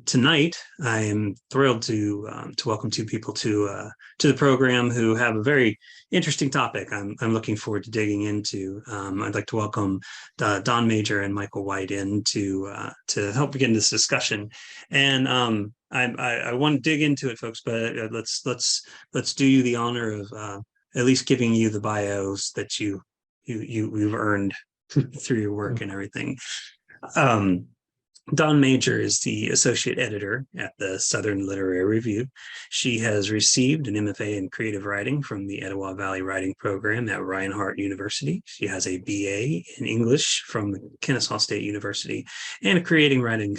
Tonight, I am thrilled to welcome two people to the program who have a very interesting topic. I'm looking forward to digging into. I'd like to welcome Don Major and Michael White in to help begin this discussion. And I want to dig into it, folks, but let's do you the honor of at least giving you the bios that you've earned through your work and everything. Don Major is the associate editor at the Southern Literary Review. She has received an MFA in creative writing from the Etowah Valley Writing Program at Reinhardt University. She has a BA in English from Kennesaw State University and a creative writing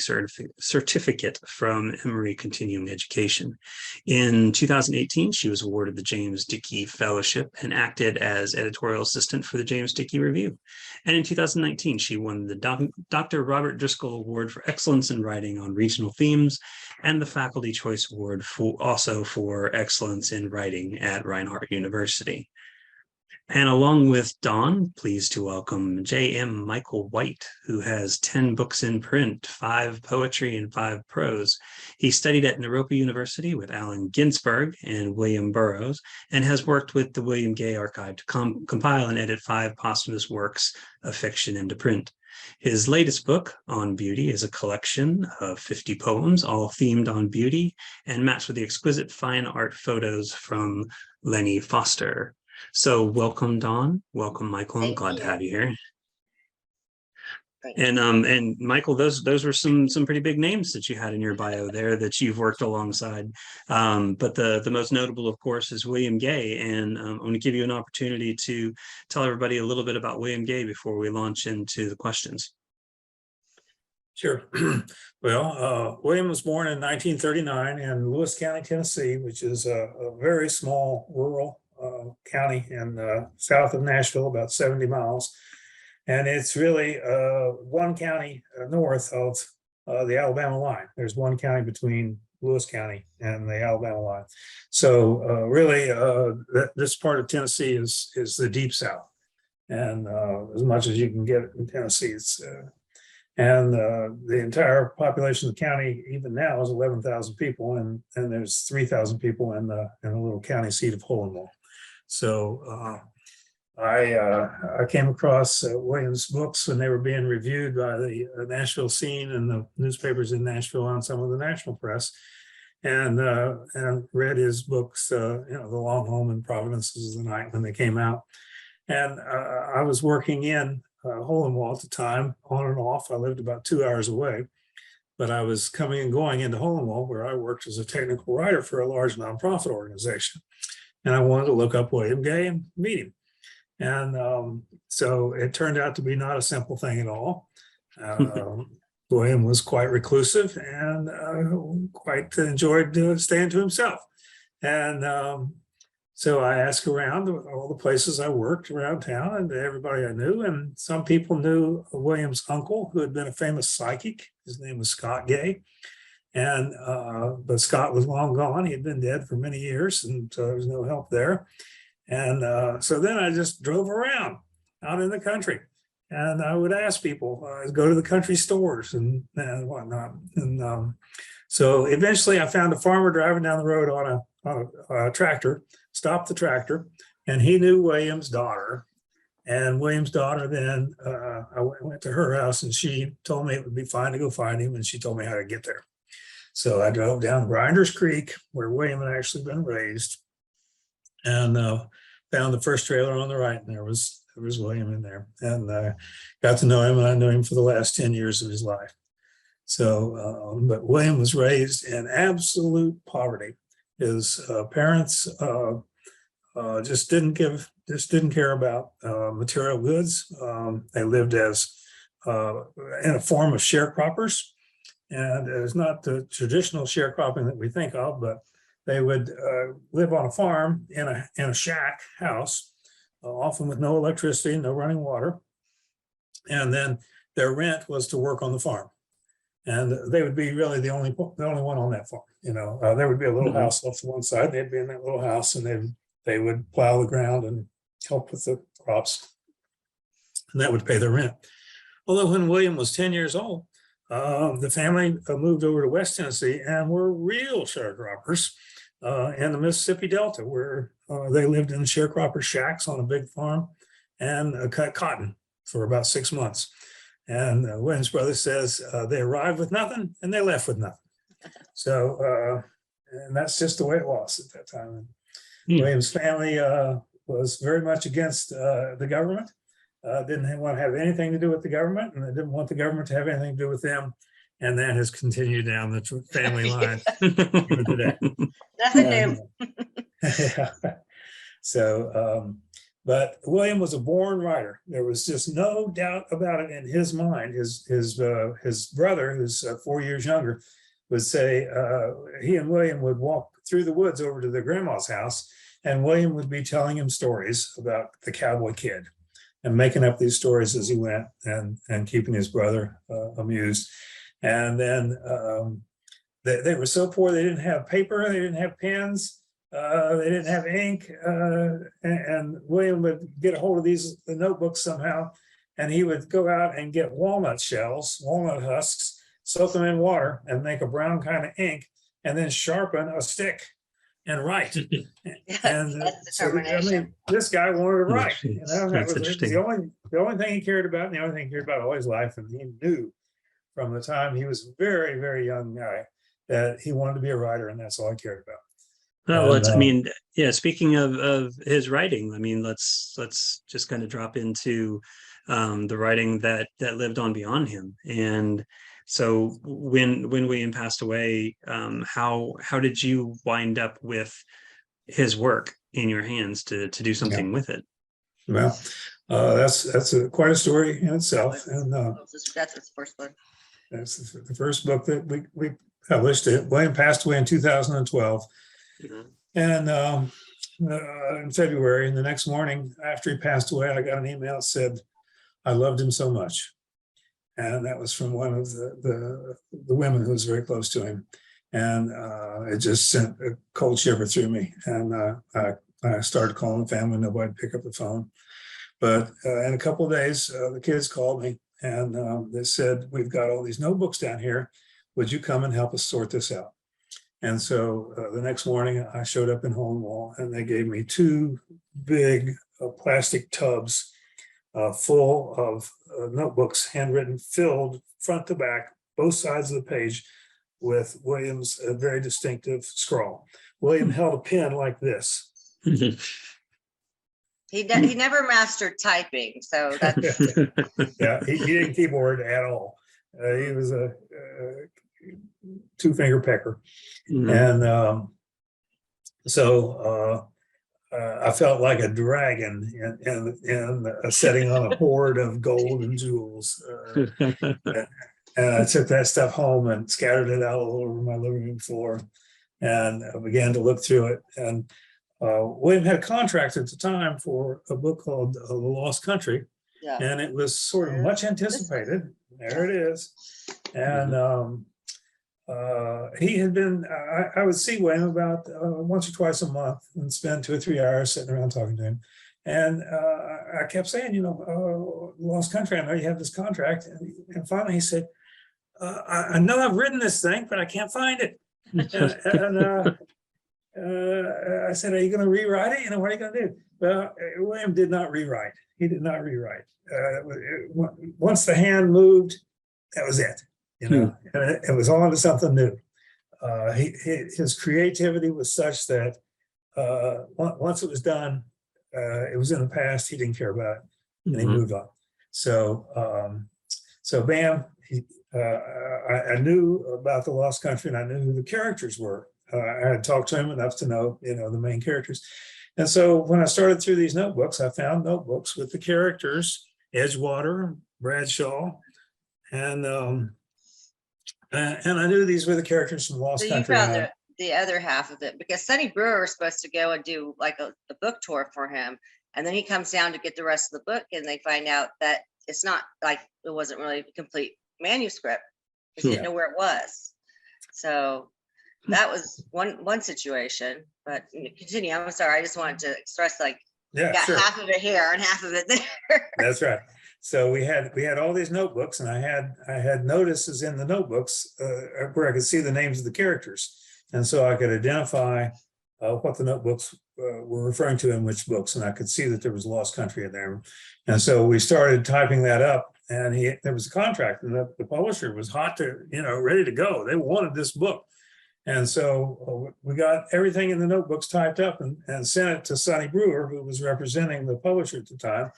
certificate from Emory Continuing Education. In 2018, she was awarded the James Dickey Fellowship and acted as editorial assistant for the James Dickey Review. And in 2019, she won the Dr. Robert Driscoll Award for Excellence in Writing on Regional Themes and the Faculty Choice Award for Excellence in Writing at Reinhardt University. And along with Don, pleased to welcome J.M. Michael White, who has 10 books in print, 5 poetry and 5 prose. He studied at Naropa University with Allen Ginsberg and William Burroughs, and has worked with the William Gay Archive to compile and edit 5 posthumous works of fiction into print. His latest book, On Beauty, is a collection of 50 poems, all themed on beauty, and matched with the exquisite fine art photos from Lenny Foster. So welcome, Don. Welcome, Michael. I'm glad to have you here. And Michael, those were some pretty big names that you had in your bio there that you've worked alongside. But the most notable, of course, is William Gay. And I'm going to give you an opportunity to tell everybody a little bit about William Gay before we launch into the questions. Sure. Well, William was born in 1939 in Lewis County, Tennessee, which is a very small rural county in south of Nashville, about 70 miles. And it's really one county north of the Alabama line. There's one county between Lewis County and the Alabama line. So really, this part of Tennessee is the deep south. And as much as you can get in Tennessee, it's and the entire population of the county, even now, is 11,000 people, and there's 3,000 people in the little county seat of Hohenwald. So I came across William's books when they were being reviewed by the Nashville Scene and the newspapers in Nashville on some of the national press, and read his books, The Long Home and Providences of the Night when they came out. And I was working in Hohenwald at the time, on and off. I lived about 2 hours away, but I was coming and going into Hohenwald, where I worked as a technical writer for a large nonprofit organization. And I wanted to look up William Gay and meet him. And so it turned out to be not a simple thing at all. William was quite reclusive and quite enjoyed staying to himself. And so I asked around all the places I worked around town and everybody I knew. And some people knew William's uncle, who had been a famous psychic. His name was Scott Gay. And but Scott was long gone. He had been dead for many years, and so there was no help there. And so then I just drove around out in the country, and I would ask people, go to the country stores and whatnot. And so eventually I found a farmer driving down the road on a tractor, stopped the tractor, and he knew William's daughter. And William's daughter then, I went to her house, and she told me it would be fine to go find him, and she told me how to get there. So I drove down Grinders Creek, where William had actually been raised, and found the first trailer on the right, and there was William in there, and got to know him, and I knew him for the last 10 years of his life. So, but William was raised in absolute poverty. His parents just didn't care about material goods. They lived as in a form of sharecroppers. And it's not the traditional sharecropping that we think of, but they would live on a farm in a shack house, often with no electricity, no running water. And then their rent was to work on the farm. And they would be really the only one on that farm. There would be a little house off to one side. They'd be in that little house, and they would plow the ground and help with the crops. And that would pay their rent. Although when William was 10 years old, the family moved over to West Tennessee and were real sharecroppers in the Mississippi Delta, where they lived in sharecropper shacks on a big farm and cut cotton for about 6 months. And Williams Brothers says they arrived with nothing and they left with nothing. So, and that's just the way it was at that time. Williams' family was very much against the government, didn't want to have anything to do with the government, and they didn't want the government to have anything to do with them. And that has continued down the family line even today. Nothing new. Yeah. So, but William was a born writer. There was just no doubt about it in his mind. His brother, who's 4 years younger, would say he and William would walk through the woods over to their grandma's house, and William would be telling him stories about the cowboy kid and making up these stories as he went and keeping his brother amused. And then they were so poor, they didn't have paper, they didn't have pens, they didn't have ink. And William would get a hold of the notebooks somehow, and he would go out and get walnut shells, walnut husks, soak them in water and make a brown kind of ink, and then sharpen a stick and write. And That's so, I mean, determination. this guy wanted to write. You know, that That's was interesting. the only thing he cared about, and the only thing he cared about all his life. And he knew from the time he was a very, very young guy that he wanted to be a writer, and that's all he cared about. Well, And, I mean, yeah, speaking of his writing, I mean, let's just kind of drop into the writing that lived on beyond him. And so when William passed away, how did you wind up with his work in your hands to do something with it? Well, that's quite a story in itself. And That's his first book. that's the first book that we published. William passed away in 2012. And in February, and the next morning after he passed away, I got an email that said, "I loved him so much." And that was from one of the women who was very close to him. And it just sent a cold shiver through me. And I started calling the family, nobody would pick up the phone. But in a couple of days, the kids called me and they said, "We've got all these notebooks down here. Would you come and help us sort this out?" And so the next morning I showed up in Holmwall, and they gave me 2 big plastic tubs full of notebooks, handwritten, filled front to back, both sides of the page, with William's very distinctive scrawl. William held a pen like this. He never mastered typing, so that's Yeah, he didn't keyboard at all. He was a 2-finger pecker. And so I felt like a dragon in setting on a hoard of gold and jewels. And I took that stuff home and scattered it out all over my living room floor, and I began to look through it. And William had a contract at the time for a book called The Lost Country, yeah. and it was sort of much anticipated. There it is. And he had been, I would see William about once or twice a month and spend 2 or 3 hours sitting around talking to him. And I kept saying, Lost Country, I know you have this contract. And finally he said, I know I've written this thing, but I can't find it. And I said, "Are you going to rewrite it? What are you going to do?" Well, William did not rewrite. He did not rewrite. Once the hand moved, that was it. And it was on to something new. His creativity was such that once it was done, it was in the past. He didn't care about it, and he moved on. So, bam, I knew about The Lost Country, and I knew who the characters were. I had talked to him enough to know, the main characters. And so when I started through these notebooks, I found notebooks with the characters, Edgewater, Bradshaw, and I knew these were the characters from Lost So you Country. found the other half of it, because Sonny Brewer was supposed to go and do like the book tour for him. And then he comes down to get the rest of the book, and they find out that it's not like, it wasn't really a complete manuscript. He didn't know where it was. So that was one situation, but continue. I'm sorry. I just wanted to stress, like, Yeah, got sure. half of it here and half of it there. That's right. So we had all these notebooks, and I had notices in the notebooks where I could see the names of the characters, and so I could identify what the notebooks were referring to in which books, and I could see that there was Lost Country in there. And so we started typing that up, and there was a contract, and the publisher was hot to, ready to go. They wanted this book. And so we got everything in the notebooks typed up and sent it to Sonny Brewer, who was representing the publisher at the time.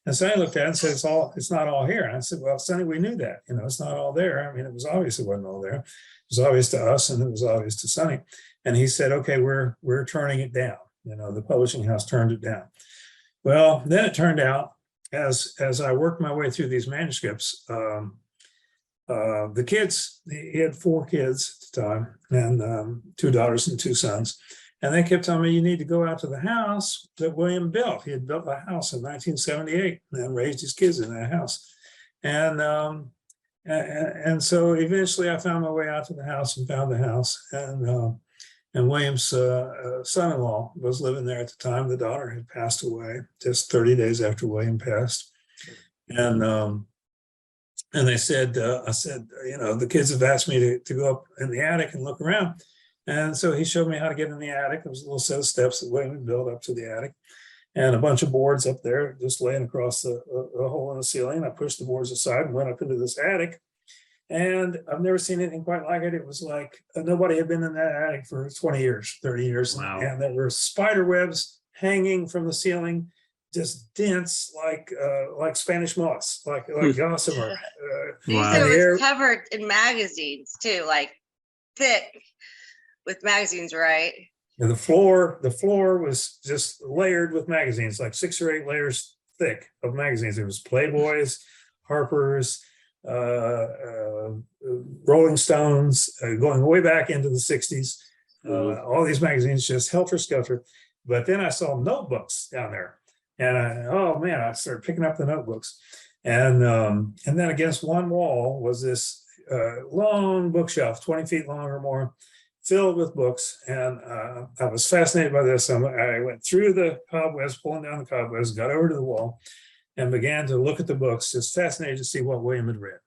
And Sonny looked at it and said, it's not all here. And I said, well, Sonny, we knew that, it's not all there. I mean, it was obvious it wasn't all there. It was obvious to us, and it was obvious to Sonny. And he said, okay, we're turning it down. The publishing house turned it down. Well, then it turned out, as I worked my way through these manuscripts, the kids, he had 4 kids at the time, and 2 daughters and 2 sons. And they kept telling me, you need to go out to the house that William built. He had built a house in 1978 and raised his kids in that house. And so eventually I found my way out to the house and found the house. And William's son-in-law was living there at the time. The daughter had passed away just 30 days after William passed. And they said, I said, the kids have asked me to go up in the attic and look around. And so he showed me how to get in the attic. There was a little set of steps that William had built up to the attic, and a bunch of boards up there just laying across the hole in the ceiling. I pushed the boards aside and went up into this attic. And I've never seen anything quite like it. It was like nobody had been in that attic for 20 years, 30 years. Wow. And there were spider webs hanging from the ceiling, just dense like Spanish moss, like gossamer. He Wow. said And it the was covered in magazines too, like thick with magazines, right? And the floor was just layered with magazines, like 6 or 8 layers thick of magazines. There was Playboys, Harper's, Rolling Stones, going way back into the 60s. All these magazines just helter-skelter. But then I saw notebooks down there, and I started picking up the notebooks. And then against one wall was this long bookshelf, 20 feet long or more, filled with books. And I was fascinated by this. I went through the cobwebs, pulling down the cobwebs, got over to the wall, and began to look at the books, just fascinated to see what William had read.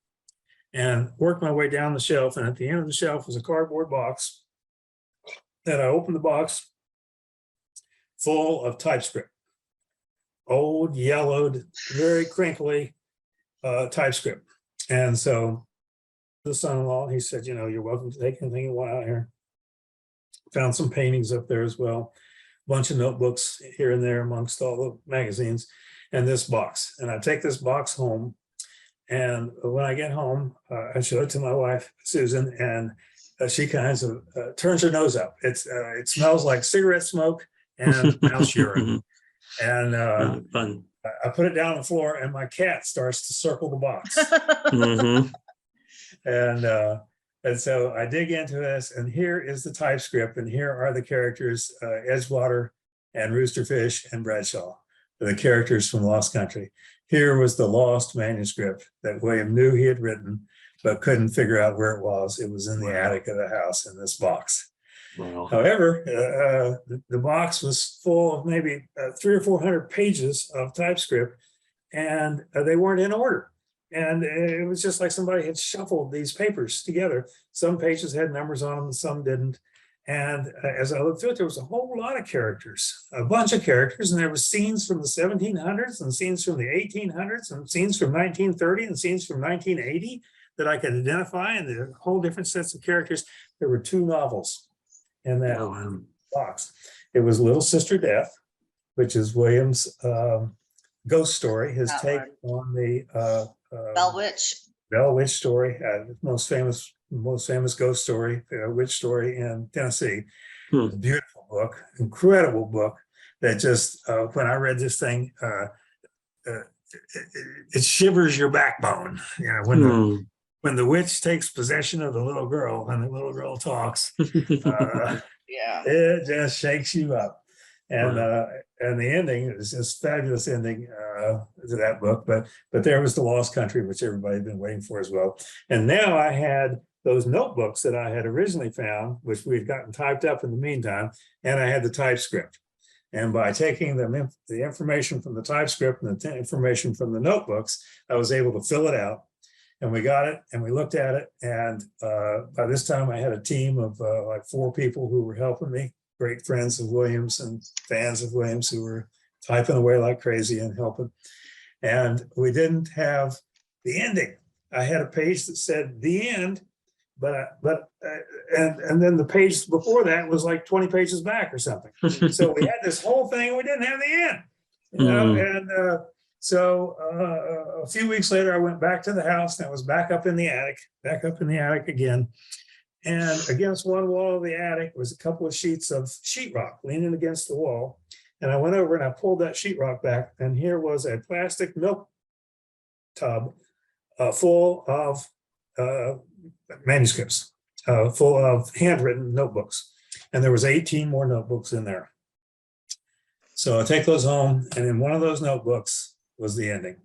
And worked my way down the shelf. And at the end of the shelf was a cardboard box. And I opened the box full of typescript. Old, yellowed, very crinkly typescript. And so the son-in-law, he said, you're welcome to take anything you want out here. Found some paintings up there as well. A bunch of notebooks here and there amongst all the magazines, and this box. And I take this box home. And when I get home, I show it to my wife, Susan, and she kind of turns her nose up. It smells like cigarette smoke and mouse urine. And Fun. I put it down on the floor, and my cat starts to circle the box. Mhm. And so I dig into this, and here is the typescript, and here are the characters, Edgewater and Roosterfish and Bradshaw, the characters from Lost Country. Here was the lost manuscript that William knew he had written, but couldn't figure out where it was. It was in the attic of the house in this box. Wow. However, the box was full of maybe 300 or 400 pages of typescript, and they weren't in order. And it was just like somebody had shuffled these papers together. Some pages had numbers on them, and some didn't. And as I looked through it, there was a whole lot of characters, a bunch of characters, and there were scenes from the 1700s and scenes from the 1800s and scenes from 1930 and scenes from 1980 that I could identify, and there were whole different sets of characters. There were 2 novels in that Oh, wow. box. It was Little Sister Death, which is William's ghost story, his That take on the Bell Witch. Bell Witch story, most famous ghost story, witch story in Tennessee. Hmm. Beautiful book, incredible book. That just when I read this thing, it shivers your backbone. When the witch takes possession of the little girl and the little girl talks, Yeah. it just shakes you up. And Wow. and the ending is just fabulous ending to that book. But there was the Lost Country, which everybody had been waiting for as well. And now I had those notebooks that I had originally found, which we had gotten typed up in the meantime, and I had the typescript. And by taking the information from the TypeScript and the information from the notebooks, I was able to fill it out. And we got it and we looked at it. And by this time I had a team of like 4 people who were helping me, great friends of Williams and fans of Williams who were typing away like crazy and helping. And we didn't have the ending. I had a page that said the end, and then the page before that was like 20 pages back or something. So we had this whole thing, and we didn't have the end, you know. And so a few weeks later, I went back to the house, and I was back up in the attic again. And against one wall of the attic was a couple of sheets of sheetrock leaning against the wall. And I went over and I pulled that sheetrock back, and here was a plastic milk tub full of manuscripts, full of handwritten notebooks. And there was 18 more notebooks in there. So I take those home, and in one of those notebooks was the ending.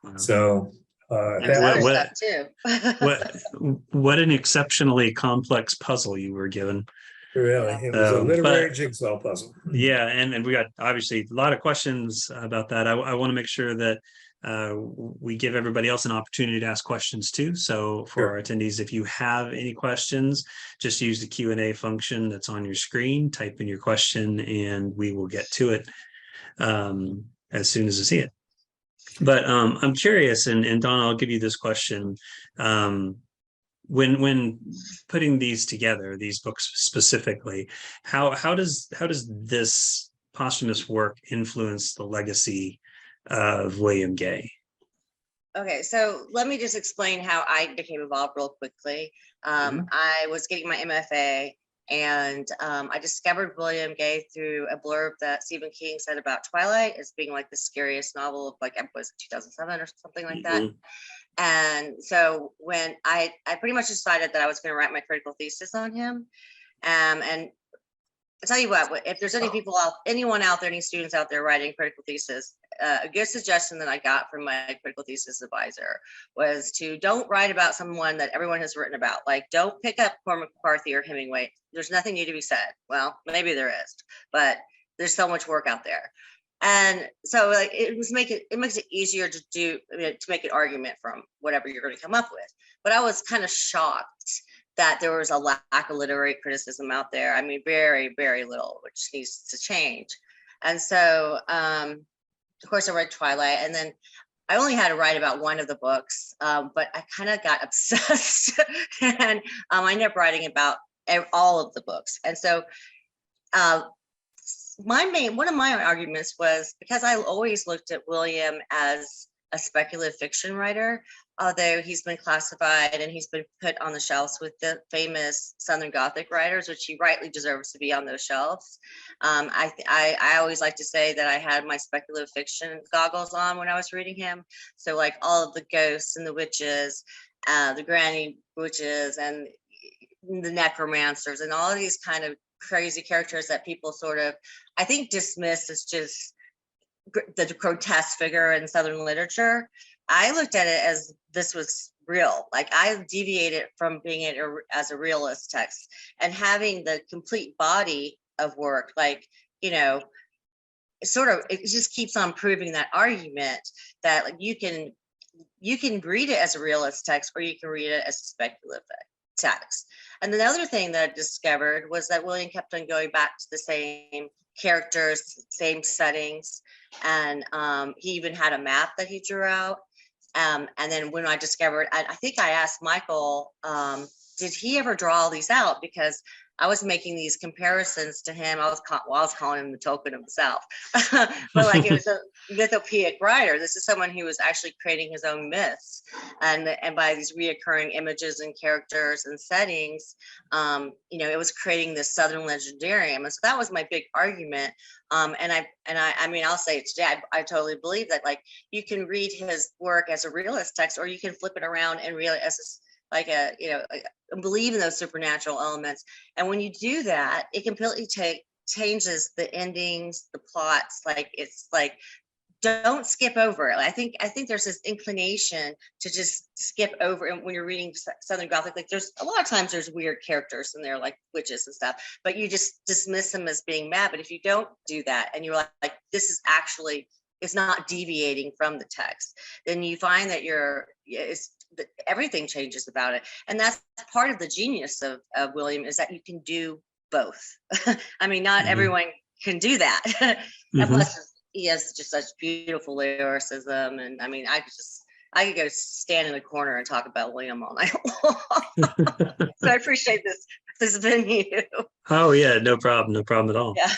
Wow. So There's what- other what- stuff too. What an exceptionally complex puzzle you were given. really, it was a But- literary jigsaw puzzle. Yeah, and we got obviously a lot of questions about that. I want to make sure that we give everybody else an opportunity to ask questions too. So for Sure. our attendees, if you have any questions, just use the Q&A function that's on your screen, type in your question, and we will get to it as soon as I see it. But I'm curious, and Don, I'll give you this question. When putting these together, these books specifically, how does this posthumous work influence the legacy of William Gay? Okay, so let me just explain how I became involved real quickly. I was getting my MFA, and I discovered William Gay through a blurb that Stephen King said about Twilight as being like the scariest novel of like, was it 2007 or something like that. And so when I pretty much decided that I was going to write my critical thesis on him. And I'll tell you what, if there's anyone out there, any students out there writing critical thesis, a good suggestion that I got from my critical thesis advisor was to don't write about someone that everyone has written about. Like, don't pick up Cormac McCarthy or Hemingway. There's nothing new to be said. Well, maybe there is, but there's so much work out there. And so like it makes it easier to do, to make an argument from whatever you're going to come up with. But I was kind of shocked that there was a lack of literary criticism out there. I mean, very, very little, which needs to change. And so, of course, I read Twilight, and then I only had to write about one of the books, but I kind of got obsessed, and I ended up writing about all of the books. And so, one of my arguments was because I always looked at William as a speculative fiction writer, although he's been classified and he's been put on the shelves with the famous Southern Gothic writers, which he rightly deserves to be on those shelves. I always like to say that I had my speculative fiction goggles on when I was reading him. So like all of the ghosts and the witches, the granny witches and the necromancers and all of these kind of crazy characters that people sort of, I think, dismiss as just the grotesque figure in Southern literature. I looked at it as this was real. Like I deviated from being it as a realist text and having the complete body of work, like, you know, it just keeps on proving that argument that like you can read it as a realist text or you can read it as a speculative text. And the other thing that I discovered was that William kept on going back to the same characters, same settings, and he even had a map that he drew out. And then when I discovered, I think I asked Michael, did he ever draw all these out? Because I was making these comparisons to him. I was calling him the Tolkien himself, but like it was a mythopoeic writer. This is someone who was actually creating his own myths, and by these reoccurring images and characters and settings, you know, it was creating this Southern legendarium. And so that was my big argument. And I mean, I'll say it today. I totally believe that, like, you can read his work as a realist text, or you can flip it around and read it as believe in those supernatural elements. And when you do that, it completely changes the endings, the plots. Like it's like don't skip over it. I think there's this inclination to just skip over. And when you're reading Southern Gothic, like there's a lot of times there's weird characters in there, like witches and stuff, but you just dismiss them as being mad. But if you don't do that, and you're like this is actually, it's not deviating from the text, then you find that everything changes about it. And that's part of the genius of William, is that you can do both. I mean, not everyone can do that. And plus, he has just such beautiful lyricism. And I mean, I could go stand in a corner and talk about William all night long. So I appreciate this venue. Oh yeah, no problem at all. Yeah.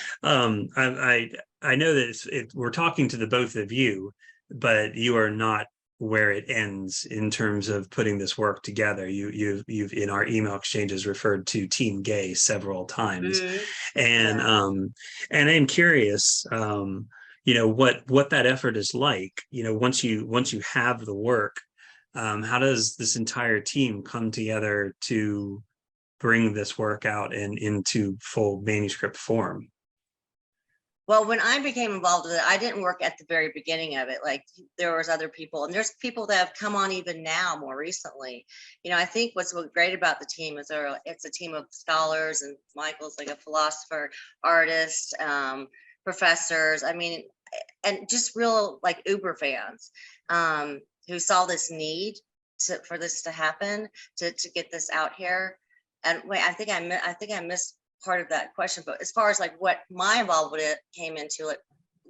I know that we're talking to the both of you, but you are not where it ends in terms of putting this work together. You've in our email exchanges referred to Team Gay several times, and I'm curious, what that effort is like. Once you have the work, how does this entire team come together to bring this work out and into full manuscript form? Well, when I became involved with it, I didn't work at the very beginning of it. Like there was other people, and there's people that have come on even now, more recently. I think what's great about the team is it's a team of scholars, and Michael's like a philosopher, artist, professors. I mean, and just real like Uber fans who saw this need for this to happen, to get this out here. And wait, I think I missed part of that question, but as far as like what my involvement came into it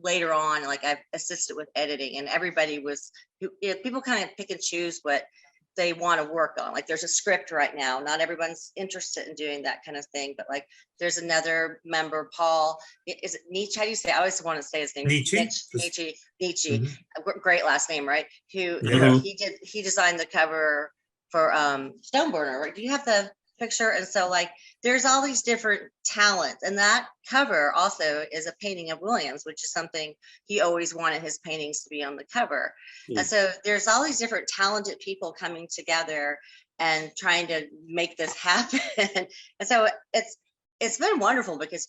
later on, like I've assisted with editing, and everybody was, people kind of pick and choose what they want to work on. Like there's a script right now, not everyone's interested in doing that kind of thing, but like there's another member, Paul, is it Nietzsche? How do you say? I always want to say his name. Nietzsche. Great last name, right? Who he designed the cover for Stoneburner, right? Do you have the picture? And so like there's all these different talents, and that cover also is a painting of Williams, which is something he always wanted his paintings to be on the cover. And so there's all these different talented people coming together and trying to make this happen. And so it's been wonderful, because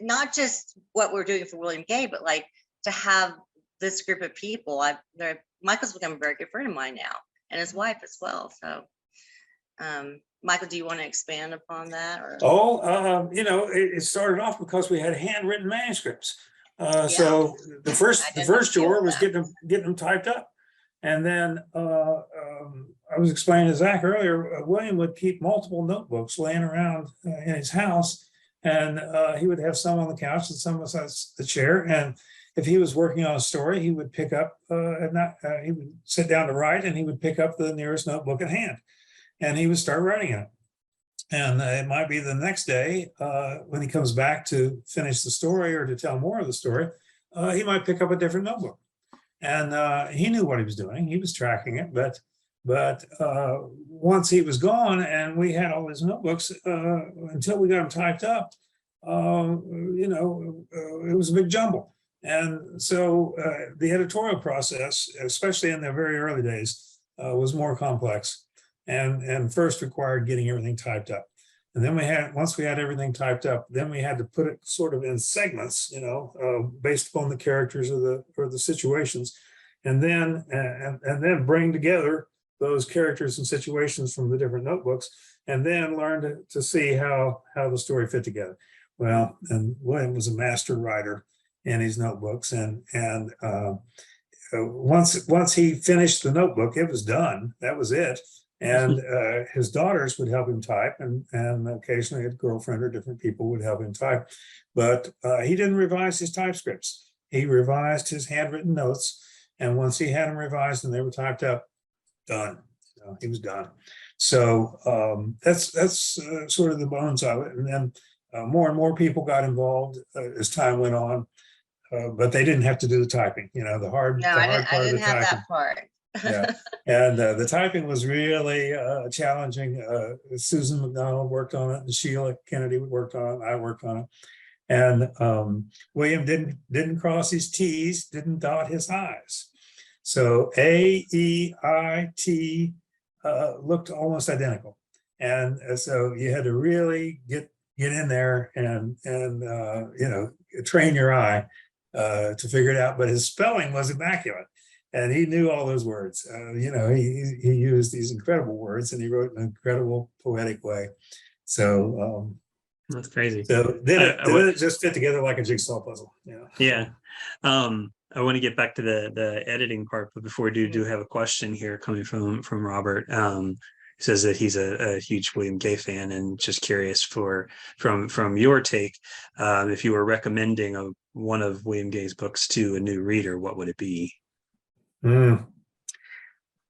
not just what we're doing for William Gay, but like to have this group of people. Michael's become a very good friend of mine now, and his wife as well. So Michael, do you want to expand upon that? Or? It started off because we had handwritten manuscripts. So the first chore was getting them typed up. And then I was explaining to Zach earlier, William would keep multiple notebooks laying around in his house, and he would have some on the couch and some beside the chair. And if he was working on a story, he would pick up, he would sit down to write, and he would pick up the nearest notebook at hand, and he would start writing in it. And it might be the next day when he comes back to finish the story or to tell more of the story, he might pick up a different notebook. And he knew what he was doing. He was tracking it. But once he was gone and we had all his notebooks, until we got them typed up, it was a big jumble. And so the editorial process, especially in the very early days, was more complex. And first required getting everything typed up. And then once we had everything typed up, then we had to put it sort of in segments, based upon the characters or the situations, and then bring together those characters and situations from the different notebooks, and then learn to see how the story fit together. Well, and William was a master writer in his notebooks, and once he finished the notebook, it was done. That was it. And his daughters would help him type, and occasionally a girlfriend or different people would help him type. But he didn't revise his typescripts. He revised his handwritten notes. And once he had them revised and they were typed up, done. He was done. So that's sort of the bones of it. And then more and more people got involved as time went on. But they didn't have to do the typing, the hard part of the typing. I didn't have that part. Yeah, and the typing was really challenging. Susan McDonald worked on it, and Sheila Kennedy worked on it. I worked on it, and William didn't cross his T's, didn't dot his I's. So A, E, I, T looked almost identical, and so you had to really get in there and train your eye to figure it out, but his spelling was immaculate. And he knew all those words. He used these incredible words, and he wrote in an incredible poetic way. So That's crazy. so then it just fit together like a jigsaw puzzle. Yeah. I want to get back to the editing part, but before we do have a question here coming from Robert. He says that he's a huge William Gay fan, and just curious from your take, if you were recommending one of William Gay's books to a new reader, what would it be? Dawn,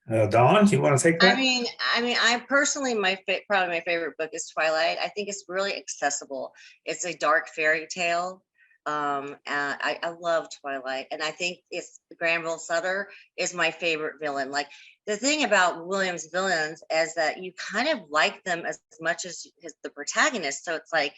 do you want to take that? I personally, probably my favorite book is Twilight. I think it's really accessible. It's a dark fairy tale. And I love Twilight, and I think it's Granville Sutter is my favorite villain. Like, the thing about William's villains is that you kind of like them as much as the protagonist. So it's like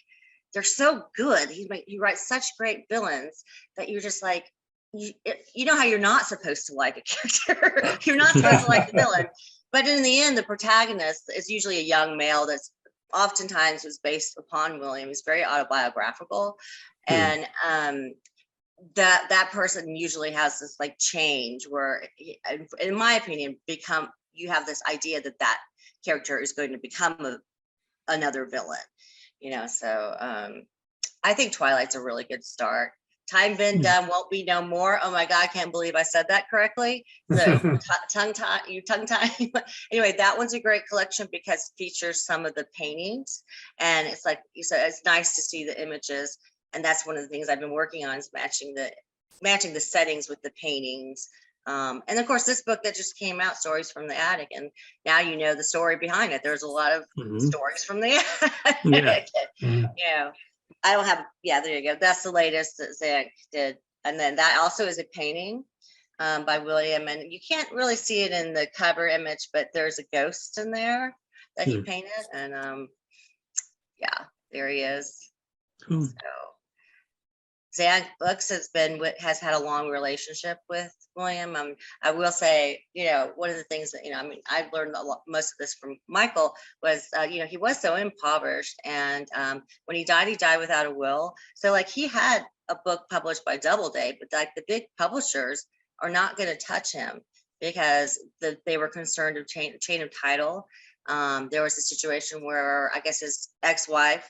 they're so good. He writes such great villains that you're just like, you know how you're not supposed to like a character. You're not supposed to like the villain, but in the end, the protagonist is usually a young male that's oftentimes was based upon William. He's very autobiographical, and that person usually has this like change where, in my opinion, you have this idea that character is going to become another villain. So I think Twilight's a really good start. Time been done, won't be no more. Oh my God, I can't believe I said that correctly. So tongue tie. Anyway, that one's a great collection because it features some of the paintings, and it's like you said, it's nice to see the images. And that's one of the things I've been working on, is matching the settings with the paintings. And of course, this book that just came out, Stories from the Attic, and now you know the story behind it. There's a lot of stories from the attic. I don't have, there you go. That's the latest that Zach did. And then that also is a painting by William. And you can't really see it in the cover image, but there's a ghost in there that he painted. And there he is. So Zag Books has had a long relationship with William. I will say, one of the things that, I've learned most of this from Michael was, he was so impoverished. And when he died without a will. So like, he had a book published by Doubleday, but like the big publishers are not going to touch him because they were concerned of chain of title. There was a situation where I guess his ex-wife,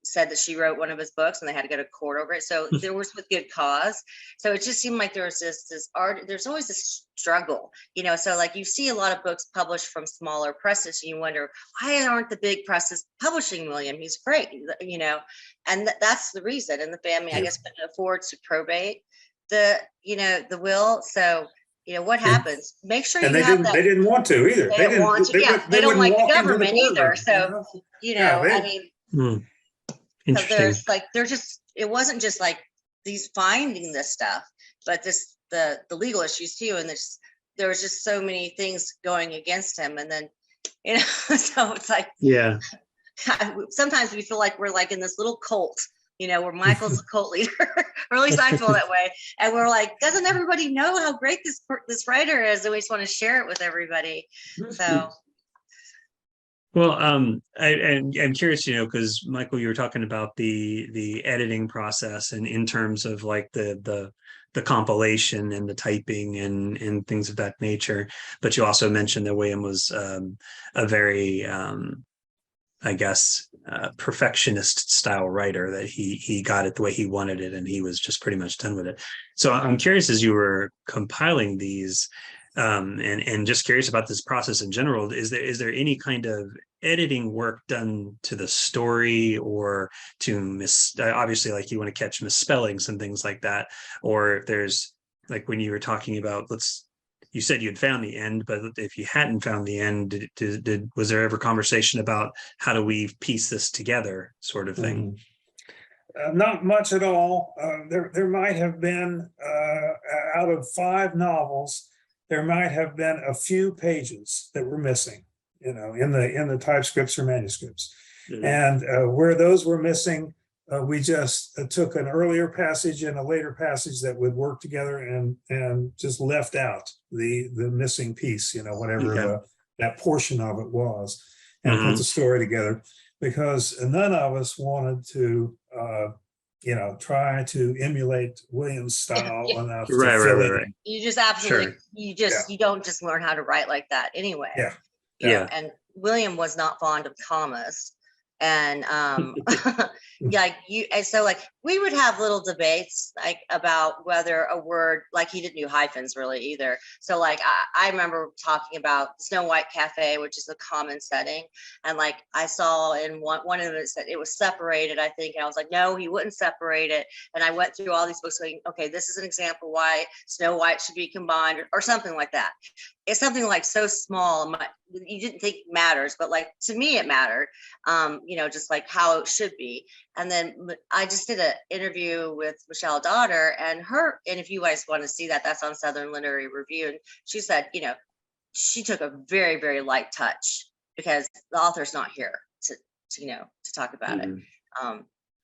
said that she wrote one of his books and they had to go to court over it. So there was with good cause. So it just seemed like there was this art, there's always this struggle, so like you see a lot of books published from smaller presses and you wonder, why aren't the big presses publishing William? He's great, and that's the reason. And the family, I guess, couldn't afford to probate the will. So what happens? Make sure you have that. They didn't want to either. They don't want to. They don't like the government either. So, so it wasn't just like these finding this stuff, but the legal issues too. And there was just so many things going against him. And then, so it's like, sometimes we feel like we're like in this little cult, where Michael's a cult leader, or at least I feel that way. And we're like, doesn't everybody know how great this writer is? And we just want to share it with everybody. So. Well, I'm curious, because Michael, you were talking about the editing process, and in terms of like the compilation and the typing and things of that nature. But you also mentioned that William was a very, perfectionist style writer, that he got it the way he wanted it, and he was just pretty much done with it. So I'm curious, as you were compiling these, and just curious about this process in general, is there any kind of editing work done to the story, or to obviously, like, you want to catch misspellings and things like that, or if there's, like, when you were talking about, you said you'd found the end, but if you hadn't found the end, was there ever conversation about how do we piece this together, sort of thing? Not much at all. There might have been, out of 5 novels, there might have been a few pages that were missing, in the typescripts or manuscripts. And where those were missing, we just took an earlier passage and a later passage that would work together and just left out the missing piece, whatever that portion of it was, and put the story together, because none of us wanted to try to emulate William's style Yeah. enough Right, to right, fill right, it right. in. You just absolutely, Sure. you don't just learn how to write like that anyway. Yeah. Yeah. And William was not fond of commas. And yeah, and so like we would have little debates like about whether a word, like he didn't do hyphens really either. So like I remember talking about Snow White Cafe, which is a common setting, and like I saw in one of it said it was separated, I think, and I was like, no, he wouldn't separate it. And I went through all these books going, okay, this is an example why Snow White should be combined or something like that. It's something like so small, you didn't think matters, but like to me it mattered, just like how it should be. And then I just did an interview with Michelle Daughter, and if you guys want to see that, that's on Southern Literary Review. And she said, she took a very, very light touch because the author's not here to talk about it.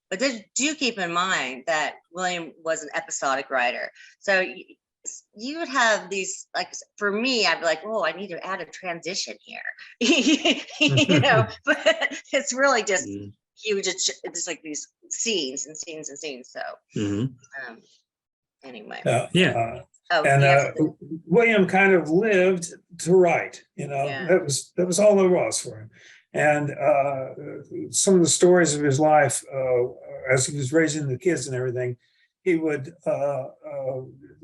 But do keep in mind that William was an episodic writer. So you would have these, like, for me, I'd be like, oh, I need to add a transition here, but it's really just, he would just like these scenes and scenes and scenes. So anyway. Yeah. William kind of lived to write, Yeah. that was all there was for him. And some of the stories of his life, as he was raising the kids and everything, he would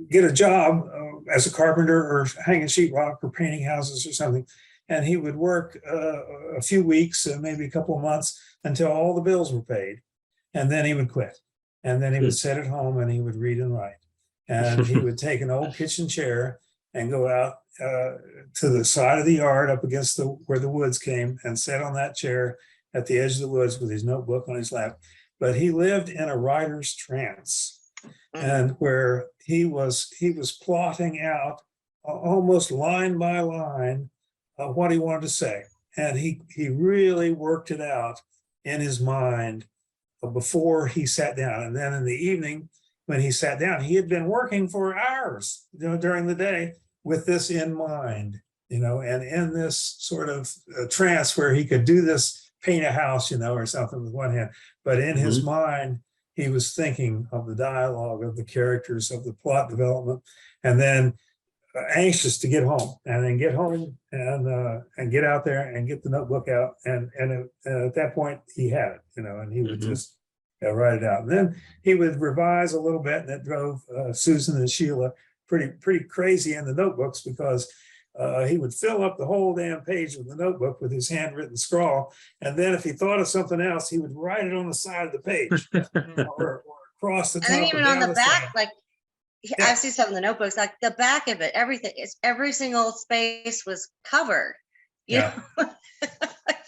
get a job as a carpenter or hanging sheetrock or painting houses or something. And he would work a few weeks, maybe a couple of months, until all the bills were paid. And then he would quit. And then he would sit at home and he would read and write. And he would take an old kitchen chair and go out to the side of the yard up against where the woods came and sit on that chair at the edge of the woods with his notebook on his lap. But he lived in a writer's trance. And where he was plotting out almost line by line what he wanted to say. And he really worked it out in his mind before he sat down. And then in the evening, when he sat down, he had been working for hours, during the day with this in mind, and in this sort of trance where he could do this, paint a house, or something with one hand. But in his mind, he was thinking of the dialogue, of the characters, of the plot development, and then anxious to get home, and then get home and get out there and get the notebook out. And at that point he had it, and he would just write it out. And then he would revise a little bit, and that drove Susan and Sheila pretty crazy in the notebooks, because he would fill up the whole damn page of the notebook with his handwritten scrawl. And then if he thought of something else, he would write it on the side of the page or across the top. And then even on the back, side. like I've seen some in the notebooks, like the back of it, every single space was covered.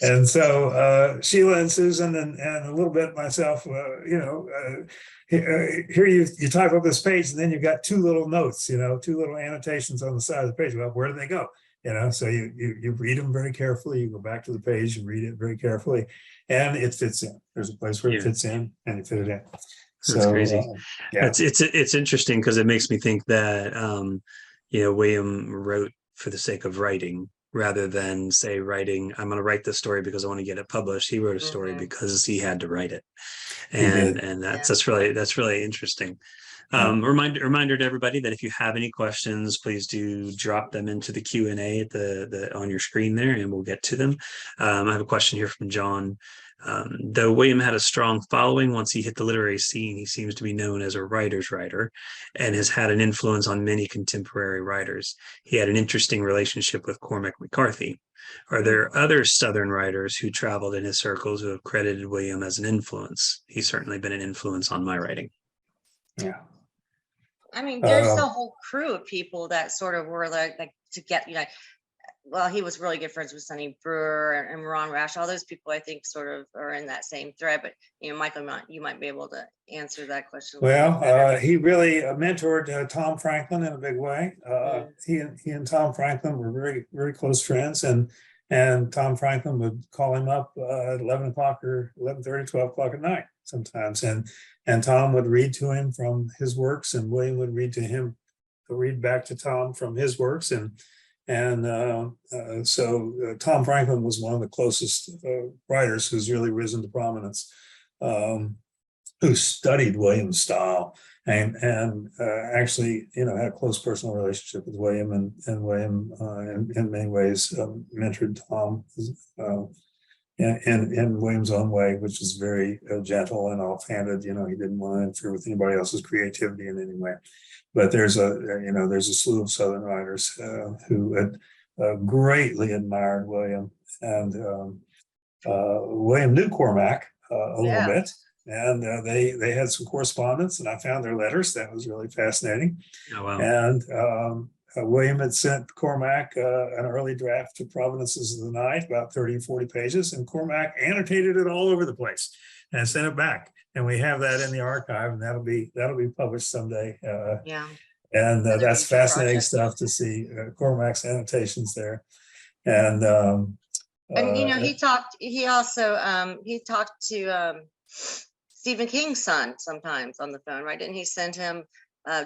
And so Sheila and Susan and a little bit myself, here you type up this page, and then you've got two little notes, two little annotations on the side of the page. Well, where do they go? So you read them very carefully. You go back to the page and read it very carefully, and it fits in. There's a place where it fits in, and you fit it in. That's crazy. It's interesting because it makes me think that William wrote for the sake of writing rather than say writing, I'm going to write this story because I want to get it published. He wrote a story because he had to write it, and that's really interesting. Reminder to everybody that if you have any questions, please do drop them into the Q&A at the on your screen there, and we'll get to them. I have a question here from John. Though William had a strong following once he hit the literary scene, he seems to be known as a writer's writer and has had an influence on many contemporary writers. He had an interesting relationship with Cormac McCarthy. Are there other Southern writers who traveled in his circles who have credited William as an influence? He's certainly been an influence on my writing. Yeah. I mean, there's a whole crew of people that sort of were like to get, well, he was really good friends with Sonny Brewer and Ron Rash. All those people, I think, sort of are in that same thread. But Michael, you might be able to answer that question. Well, he really mentored Tom Franklin in a big way. He and Tom Franklin were very, very close friends, and Tom Franklin would call him up at 11 o'clock or 11:30, 12 o'clock at night sometimes, and Tom would read to him from his works, and William would read back to Tom from his works, so Tom Franklin was one of the closest writers who's really risen to prominence. who studied William's style and actually, had a close personal relationship with William, and William, in many ways, mentored Tom in William's own way, which is very gentle and offhanded. He didn't want to interfere with anybody else's creativity in any way. But there's a slew of Southern writers who had greatly admired William, and William knew Cormac a little bit. And they had some correspondence, and I found their letters. That was really fascinating. Oh, wow. And William had sent Cormac an early draft of Providences of the Night, about 30 or 40 pages, and Cormac annotated it all over the place and sent it back. And we have that in the archive, and that'll be published someday. Yeah. And Another that's future fascinating project. stuff to see Cormac's annotations there. And he talked to Stephen King's son sometimes on the phone, right? Didn't he send him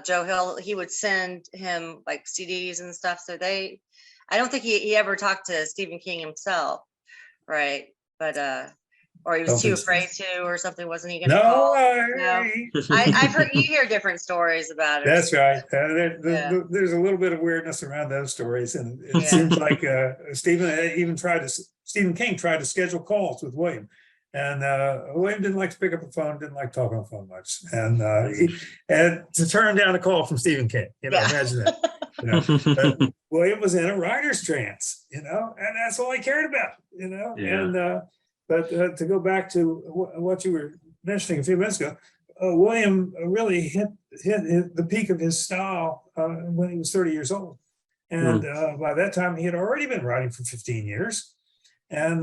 Joe Hill? He would send him like CDs and stuff. So I don't think he ever talked to Stephen King himself, right? But or he was too afraid to, or something. Wasn't he gonna call? No. I've heard, you hear different stories about it. That's right. There's a little bit of weirdness around those stories, and it seems like Stephen King tried to schedule calls with William, and William didn't like to pick up the phone, didn't like talking on the phone much, and he had to turn down a call from Stephen King. Imagine that. But William was in a writer's trance, and that's all he cared about, and. But to go back to what you were mentioning a few minutes ago, William really hit the peak of his style when he was 30 years old. And by that time, he had already been writing for 15 years. And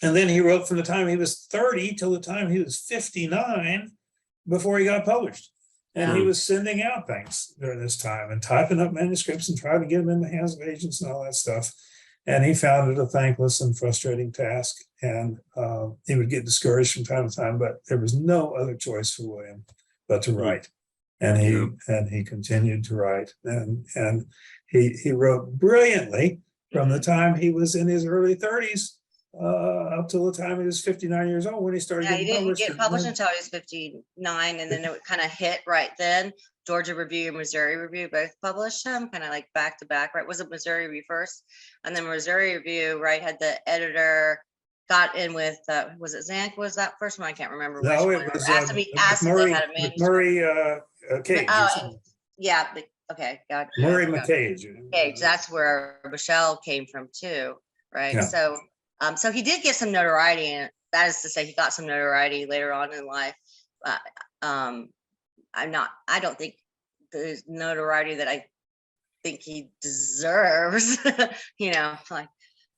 then he wrote from the time he was 30 till the time he was 59 before he got published. And he was sending out things during this time and typing up manuscripts and trying to get them in the hands of agents and all that stuff. And he found it a thankless and frustrating task. And he would get discouraged from time to time, but there was no other choice for William but to write. And he continued to write. And he wrote brilliantly from the time he was in his early 30s up till the time he was 59 years old when he started he getting didn't get published until he was 59, and then it kind of hit right then. Georgia Review and Missouri Review both published him kind of like back to back, right? Was it Missouri Review first? And then Missouri Review, right, had the editor got in with, was it Zank? Was that first one? I can't remember. No, which it one. was McMurray Cage. Yeah. Okay. God. Murray McCage. Cage. That's where Michelle came from too, right? Yeah. So, so he did get some notoriety, and that is to say, he got some notoriety later on in life. I don't think the notoriety that I think he deserves,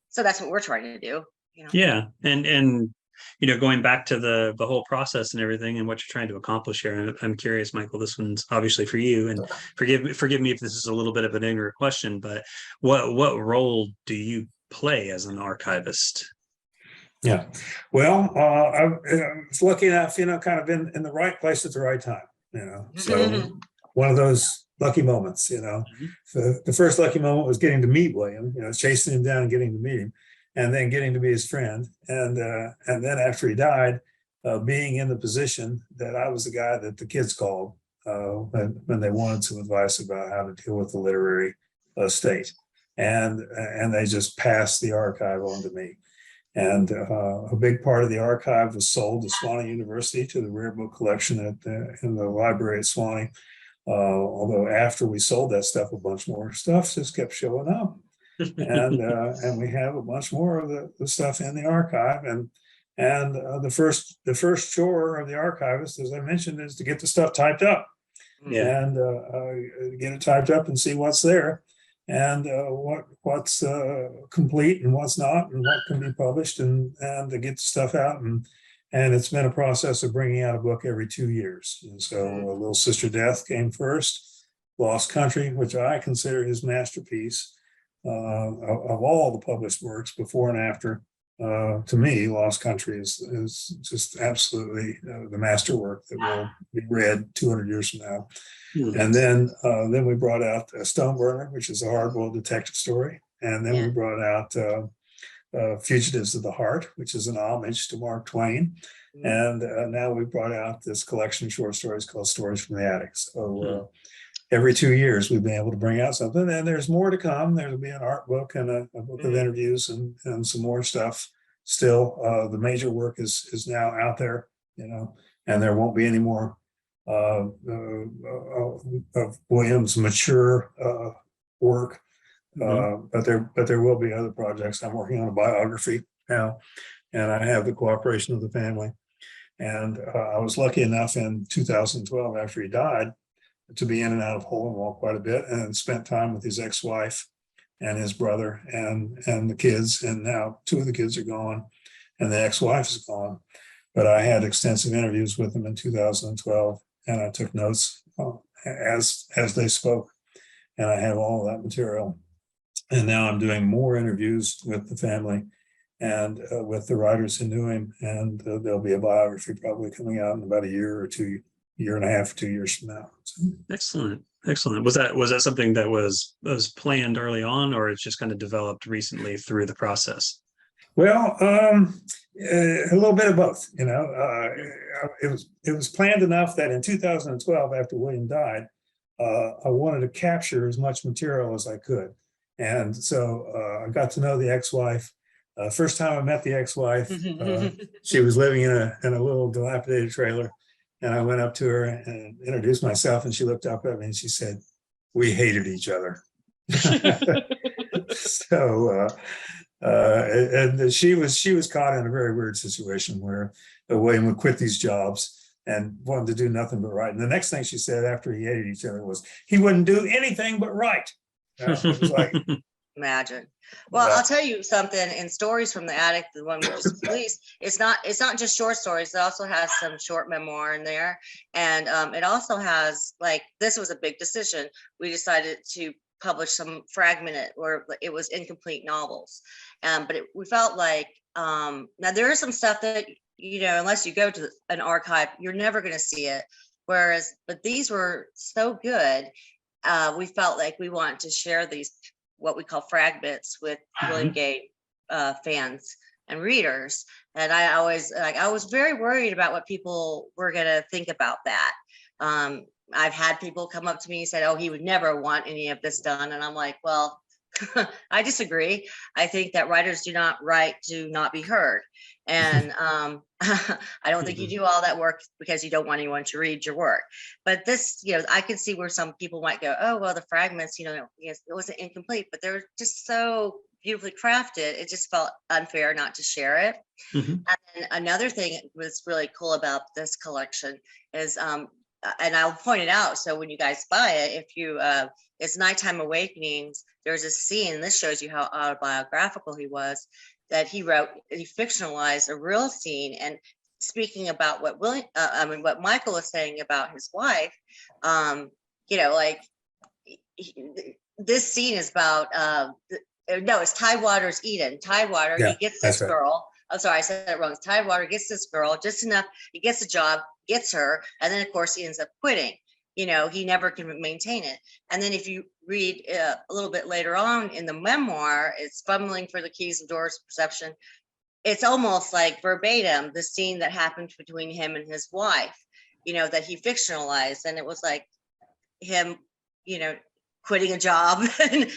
so that's what we're trying to do. Yeah. And going back to the whole process and everything and what you're trying to accomplish here, I'm curious, Michael, this one's obviously for you, and forgive me if this is a little bit of an ignorant question, but what role do you play as an archivist? Yeah, well, I was lucky enough, kind of in the right place at the right time, so one of those lucky moments, the first lucky moment was getting to meet William, chasing him down and getting to meet him, and then getting to be his friend. And then after he died, being in the position that I was the guy that the kids called when they wanted some advice about how to deal with the literary estate. And they just passed the archive on to me. And a big part of the archive was sold to Sewanee University, to the rare book collection in the library at Sewanee. Although after we sold that stuff, a bunch more stuff just kept showing up. And we have a bunch more of the stuff in the archive. And the first chore of the archivist, as I mentioned, is to get the stuff typed up. And get it typed up and see what's there, and what's complete and what's not, and what can be published, and to get the stuff out. And it's been a process of bringing out a book every 2 years. And so Little Sister Death came first, Lost Country, which I consider his masterpiece of all the published works before and after. To me, Lost Country is just absolutely the masterwork that will be read 200 years from now. And then we brought out Stoneburner, which is a hardboiled detective story. And then we brought out Fugitives of the Heart, which is an homage to Mark Twain. And now we brought out this collection of short stories called Stories from the Attic. So every 2 years we've been able to bring out something, and there's more to come. There'll be an art book and a book of interviews and some more stuff. Still, the major work is now out there, and there won't be any more of William's mature work. But there will be other projects. I'm working on a biography now, and I have the cooperation of the family. And I was lucky enough in 2012, after he died, to be in and out of Hole and Wall quite a bit, and spent time with his ex-wife and his brother and the kids. And now 2 of the kids are gone, and the ex-wife is gone. But I had extensive interviews with them in 2012, and I took notes as they spoke, and I have all of that material. And now I'm doing more interviews with the family and with the writers who knew him, and there'll be a biography probably coming out in about a year or 2, year and a half, 2 years from now. So. Excellent. Was that something that was planned early on, or it's just kind of developed recently through the process? Well, a little bit of both. It was planned enough that in 2012, after William died, I wanted to capture as much material as I could. And so I got to know the ex-wife. First time I met the ex-wife, she was living in a little dilapidated trailer. And I went up to her and introduced myself, and she looked up at me and she said, "We hated each other." So, and she was caught in a very weird situation where William would quit these jobs and wanted to do nothing but write. And the next thing she said after he hated each other was he wouldn't do anything but write. It was like, imagine. Well, Yeah. I'll tell you something. In Stories from the Attic, the one we just released, it's not just short stories. It also has some short memoir in there, and it also has, like, this was a big decision. We decided to publish some fragmented, or it was incomplete novels, but we felt like now there is some stuff that unless you go to an archive, you're never going to see it. But these were so good. We felt like we wanted to share these, what we call fragments, with William Gay fans and readers. And I was very worried about what people were going to think about that. I've had people come up to me and said, "Oh, he would never want any of this done." And I'm like, well, I disagree. I think that writers do not write to not be heard. And I don't think you do all that work because you don't want anyone to read your work. But this, I can see where some people might go, "Oh, well, the fragments, yes, it wasn't incomplete, but they're just so beautifully crafted. It just felt unfair not to share it." And then another thing that's really cool about this collection is, and I'll point it out, so when you guys buy it, it's Nighttime Awakenings. There's a scene, and this shows you how autobiographical he was, that he fictionalized a real scene. And speaking about what what Michael was saying about his wife, this scene is about, no, it's Tidewater's Eden. Tidewater, Yeah, he gets that's this right. girl. I'm sorry, I said it wrong. It's Tidewater gets this girl just enough. He gets a job, gets her, and then of course he ends up quitting. He never can maintain it. And then if you read a little bit later on in the memoir, it's Fumbling for the Keys of Doors Perception. It's almost like verbatim the scene that happened between him and his wife, that he fictionalized. And it was like him, quitting a job and,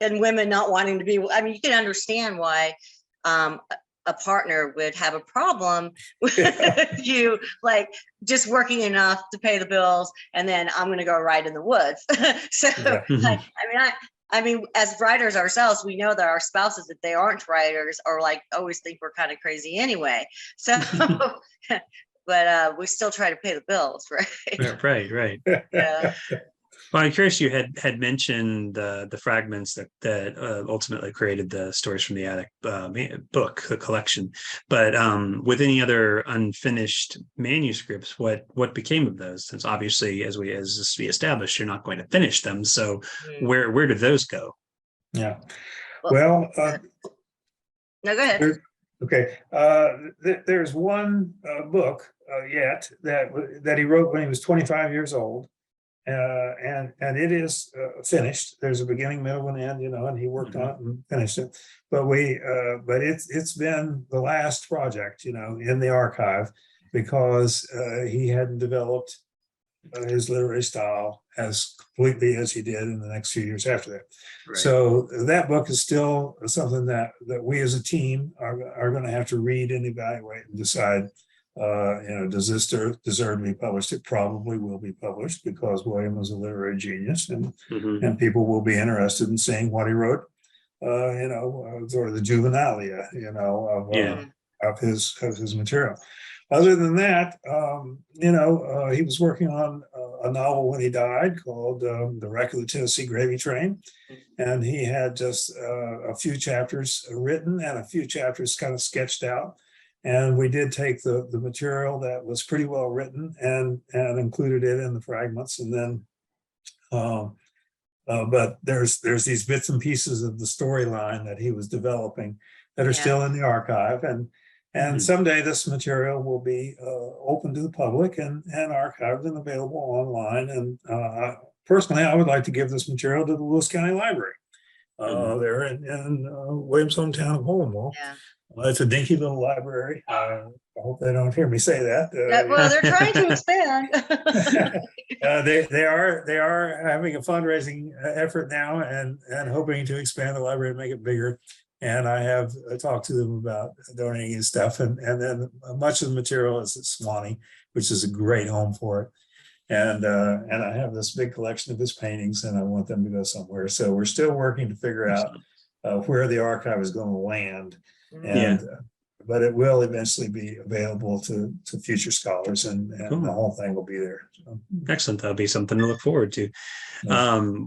and women not wanting to be. I mean, you can understand why a partner would have a problem with you, like, just working enough to pay the bills, and then I'm going to go ride in the woods. So, I mean, as writers ourselves, we know that our spouses, if they aren't writers, are like always think we're kind of crazy anyway. So, but we still try to pay the bills, right? Right. Yeah. Well, I'm curious, you had mentioned the fragments that ultimately created the Stories from the Attic book, the collection. But with any other unfinished manuscripts, what became of those? Since obviously, as we established, you're not going to finish them. So where did those go? Yeah. Well, no, go ahead. Okay. There's one book yet that he wrote when he was 25 years old. And it is finished. There's a beginning, middle, and end, and he worked on it and finished it. But it's been the last project, in the archive, because he hadn't developed his literary style as completely as he did in the next few years after that. Right. So that book is still something that we as a team are going to have to read and evaluate and decide, does this deserve to be published? It probably will be published, because William was a literary genius, and people will be interested in seeing what he wrote, sort of the juvenilia, of his material. Other than that, he was working on a novel when he died called The Wreck of the Tennessee Gravy Train. And he had just a few chapters written and a few chapters kind of sketched out. And we did take the material that was pretty well written and included it in the fragments. And then, but there's these bits and pieces of the storyline that he was developing that are still in the archive. And someday this material will be open to the public and archived and available online. And personally, I would like to give this material to the Lewis County Library there in William's hometown of Hohenwald. Yeah. It's a dinky little library. I hope they don't hear me say that. Well, they're trying to expand. They are having a fundraising effort now and hoping to expand the library and make it bigger. And I have talked to them about donating his stuff. And then much of the material is at Swanee, which is a great home for it. And I have this big collection of his paintings, and I want them to go somewhere. So we're still working to figure out where the archive is going to land. And but it will eventually be available to future scholars, and the whole thing will be there. So. Excellent. That'll be something to look forward to.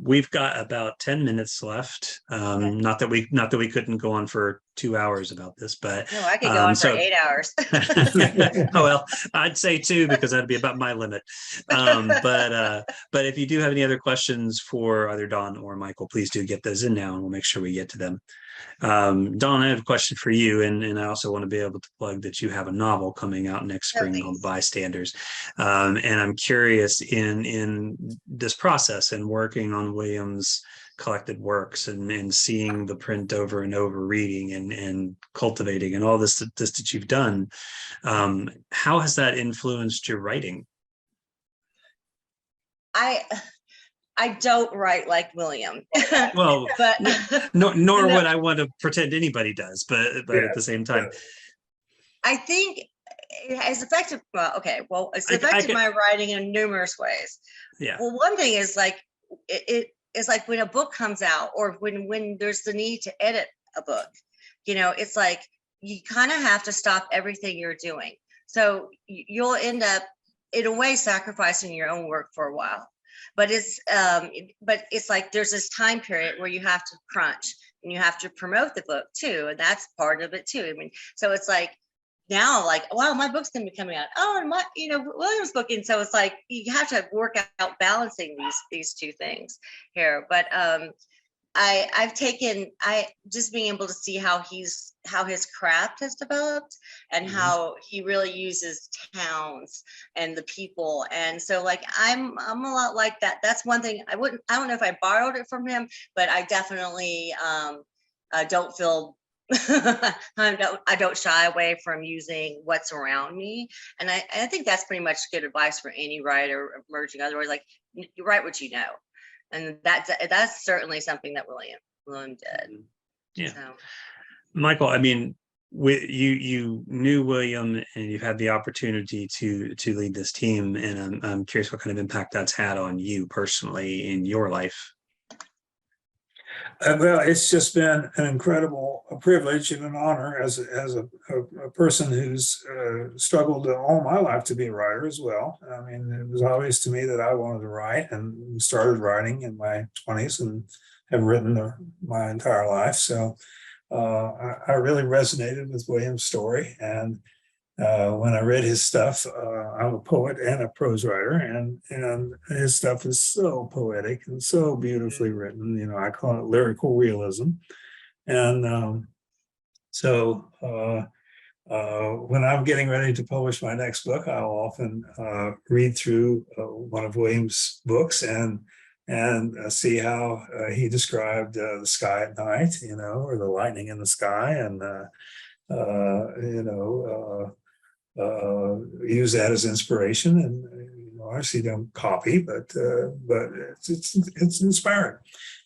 We've got about 10 minutes left. Not that we couldn't go on for 2 hours about this, but no, I could go on for 8 hours. Oh, well, I'd say 2, because that'd be about my limit. But if you do have any other questions for either Don or Michael, please do get those in now, and we'll make sure we get to them. Don, I have a question for you, and I also want to be able to plug that you have a novel coming out next spring called Bystanders. And I'm curious, in this process and working on William's collected works and seeing the print over and over, reading and cultivating and all this that you've done, how has that influenced your writing? I don't write like William. Well, but nor would I want to pretend anybody does, but at the same time, I think it has affected. It's affected my writing in numerous ways. Yeah. Well, one thing is like it is like when a book comes out, or when there's the need to edit a book, it's like you kind of have to stop everything you're doing. So you'll end up in a way sacrificing your own work for a while. But it's like there's this time period where you have to crunch and you have to promote the book too, and that's part of it too. I mean, so it's like now, like, wow, my book's gonna be coming out. Oh, and my, William's book, and so it's like you have to work out balancing these two things here. But I've taken just being able to see how his craft has developed and how he really uses towns and the people. And so like I'm a lot like that. That's one thing I don't know if I borrowed it from him, but I definitely don't feel I don't shy away from using what's around me. And I think that's pretty much good advice for any writer emerging. Otherwise, like, you write what you know. And that's certainly something that William did. Yeah. So. Michael, I mean, you knew William, and you've had the opportunity to lead this team, and I'm curious what kind of impact that's had on you personally in your life. Well, it's just been an incredible privilege and an honor as a person who's struggled all my life to be a writer as well. I mean, it was obvious to me that I wanted to write, and started writing in my 20s and have written my entire life. So I really resonated with William's story. And when I read his stuff, I'm a poet and a prose writer, and his stuff is so poetic and so beautifully written. I call it lyrical realism. And so when I'm getting ready to publish my next book, I'll often read through one of William's books and see how he described the sky at night, or the lightning in the sky, and use that as inspiration. And obviously don't copy, but it's inspiring.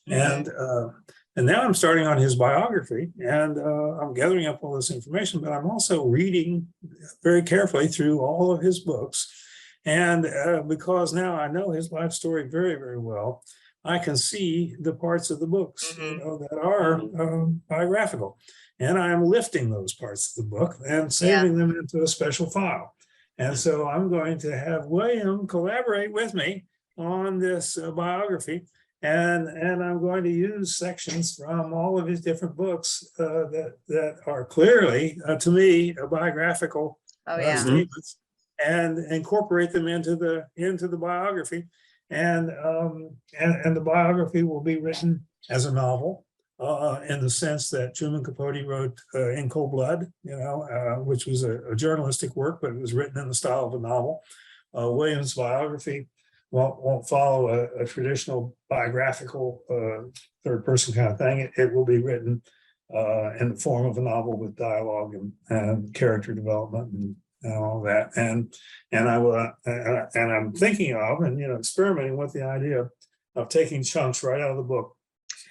And now I'm starting on his biography, and I'm gathering up all this information, but I'm also reading very carefully through all of his books. And because now I know his life story very, very well, I can see the parts of the books that are biographical. And I'm lifting those parts of the book and saving them into a special file. And so I'm going to have William collaborate with me on this biography. And I'm going to use sections from all of his different books that are clearly, to me, biographical statements, and incorporate them into the biography. And the biography will be written as a novel, in the sense that Truman Capote wrote In Cold Blood, which was a journalistic work, but it was written in the style of a novel. William's biography won't follow a traditional biographical third person kind of thing. It will be written in the form of a novel with dialogue and character development and all that. And I will and I'm thinking of and experimenting with the idea of taking chunks right out of the book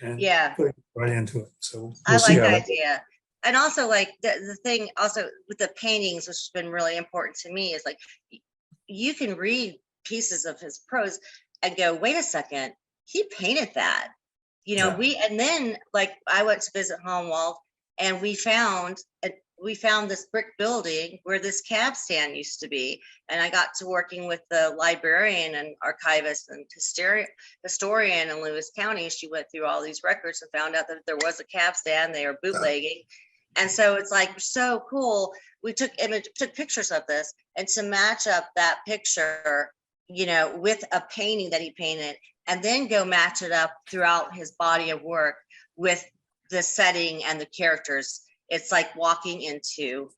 and putting it right into it. So I like that idea. And also, like the thing also with the paintings, which has been really important to me, is like you can read pieces of his prose and go, wait a second, he painted that. And then like I went to visit Hohenwald, and we found this brick building where this cab stand used to be. And I got to working with the librarian and archivist and historian in Lewis County. She went through all these records and found out that there was a cab stand. They were bootlegging. And so it's like so cool. We took pictures of this, and to match up that picture, with a painting that he painted, and then go match it up throughout his body of work with the setting and the characters. It's like walking into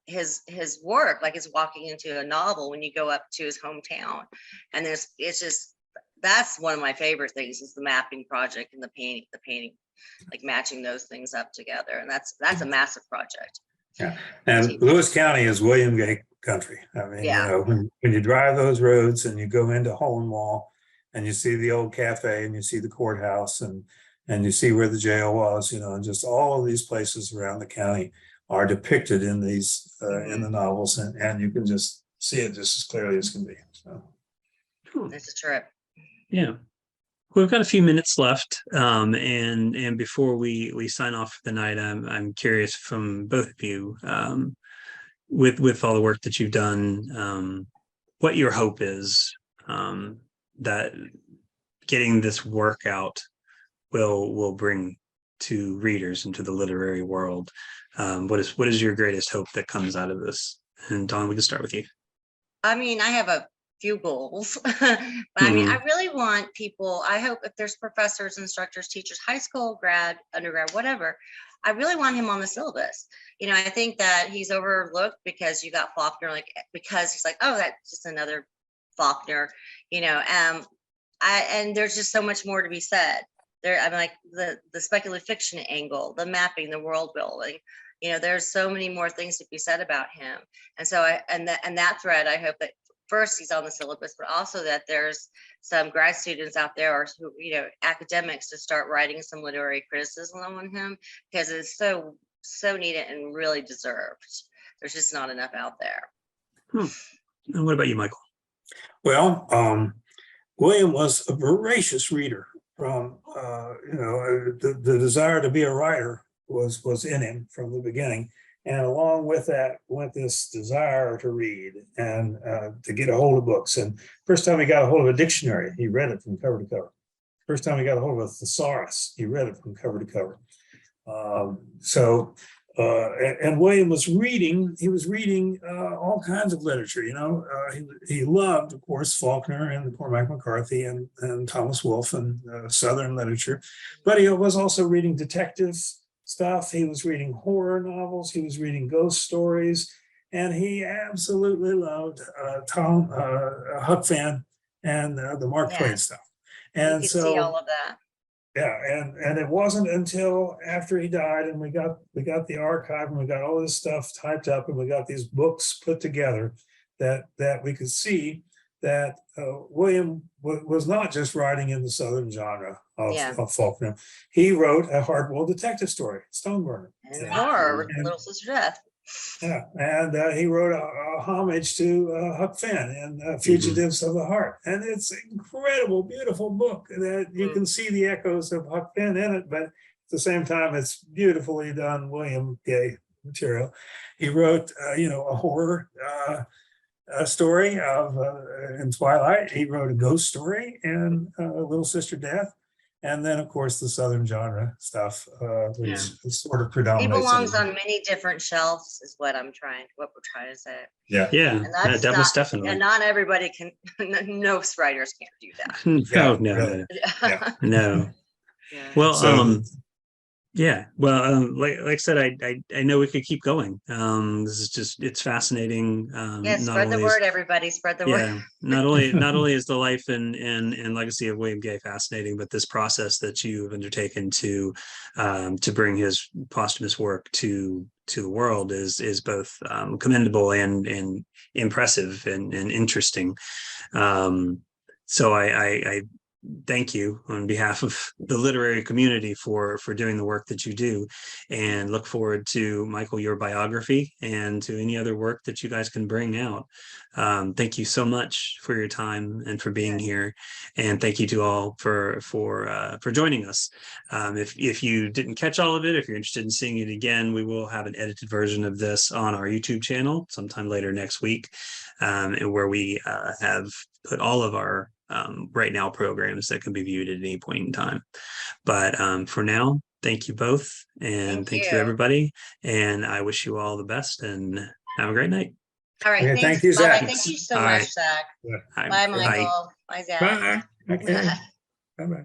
his work, like it's walking into a novel when you go up to his hometown. And that's one of my favorite things, is the mapping project and the painting, like matching those things up together. And that's a massive project. Yeah, and Lewis County is William Gay country. I mean, when you drive those roads and you go into Hohenwald and you see the old cafe and you see the courthouse and you see where the jail was, and just all of these places around the county are depicted in these in the novels, and you can just see it just as clearly as can be. So it's a trip. Yeah. We've got a few minutes left, and before we sign off for the night, I'm curious from both of you, with all the work that you've done, what your hope is that getting this work out will bring to readers and to the literary world. What is your greatest hope that comes out of this? And Dawn, we can start with you. I mean, I have a few goals. But I mean, I really want people, I hope if there's professors, instructors, teachers, high school, grad, undergrad, whatever, I really want him on the syllabus. I think that he's overlooked because you got Faulkner, because he's like, oh, that's just another Faulkner, and there's just so much more to be said. I'm like the speculative fiction angle, the mapping, the world building, there's so many more things to be said about him. And so that thread, I hope that first he's on the syllabus, but also that there's some grad students out there, or who, academics, to start writing some literary criticism on him, because it's so needed and really deserved. There's just not enough out there. And what about you, Michael? Well, William was a voracious reader. From the desire to be a writer was in him from the beginning. And along with that went this desire to read and to get a hold of books. And first time he got a hold of a dictionary, he read it from cover to cover. First time he got a hold of a thesaurus, he read it from cover to cover. And William was reading, all kinds of literature, he loved, of course, Faulkner and Cormac McCarthy and Thomas Wolfe and Southern literature, but he was also reading detective stuff. He was reading horror novels. He was reading ghost stories. And he absolutely loved Huck Finn and the Mark Yeah. Twain stuff. You And could see all so, of that. yeah, and it wasn't until after he died and we got the archive and we got all this stuff typed up and we got these books put together that we could see that William was not just writing in the Southern genre Yeah. of folk. No. He wrote a hard-boiled detective story, Stoneburner. And Yeah. horror, And- Little Sister Death. Yeah, and he wrote a homage to Huck Finn and Fugitives of the Heart. And it's an incredible, beautiful book that you can see the echoes of Huck Finn in it, but at the same time, it's beautifully done William Gay material. He wrote, a horror story of in Twilight. He wrote a ghost story in Little Sister Death. And then, of course, the Southern genre stuff, which is sort of He predominates. belongs on many different shelves is what we're trying to say. Yeah. Yeah, And that's that was not, definitely. and not everybody can, most writers can't do that. No, Yeah, no, really. Yeah. no. Yeah. Well, So- yeah. Well, like I said, I know we could keep going. This is just, it's fascinating. Yeah, Not spread the only is- word, everybody, spread the word. Yeah, not only is the life and legacy of William Gay fascinating, but this process that you've undertaken to bring his posthumous work to the world is both commendable and impressive and interesting. So I thank you on behalf of the literary community for doing the work that you do, and look forward to, Michael, your biography and to any other work that you guys can bring out. Thank you so much for your time and for being here, and thank you to all for joining us. If you didn't catch all of it, if you're interested in seeing it again, we will have an edited version of this on our YouTube channel sometime later next week, where we have put all of our right now programs that can be viewed at any point in time. But for now, thank you both, and thank you everybody, and I wish you all the best and have a great night. All right, Okay, thanks. thank you, Bye. Zach. Thank you so All much, right. Zach. Yeah. Bye, Michael. Bye, Zach. Bye. Okay. Bye. Bye-bye.